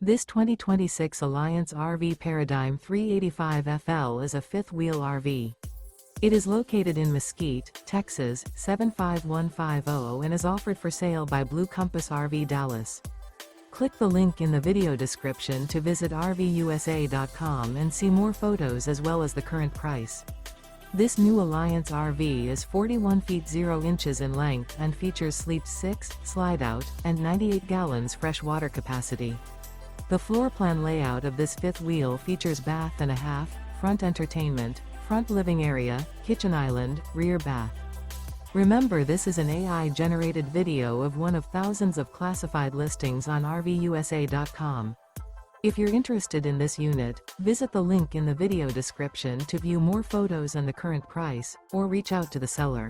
This 2026 Alliance RV Paradigm 385FL is a fifth-wheel RV. It is located in Mesquite, Texas, 75150 and is offered for sale by Blue Compass RV Dallas. Click the link in the video description to visit RVUSA.com and see more photos as well as the current price. This new Alliance RV is 41 feet 0 inches in length and features Sleep 6, Slideout, and 98 gallons fresh water capacity. The floor plan layout of this fifth wheel features bath and a half, front entertainment, front living area, kitchen island, rear bath. Remember, this is an AI-generated video of one of thousands of classified listings on RVUSA.com. If you're interested in this unit, visit the link in the video description to view more photos and the current price, or reach out to the seller.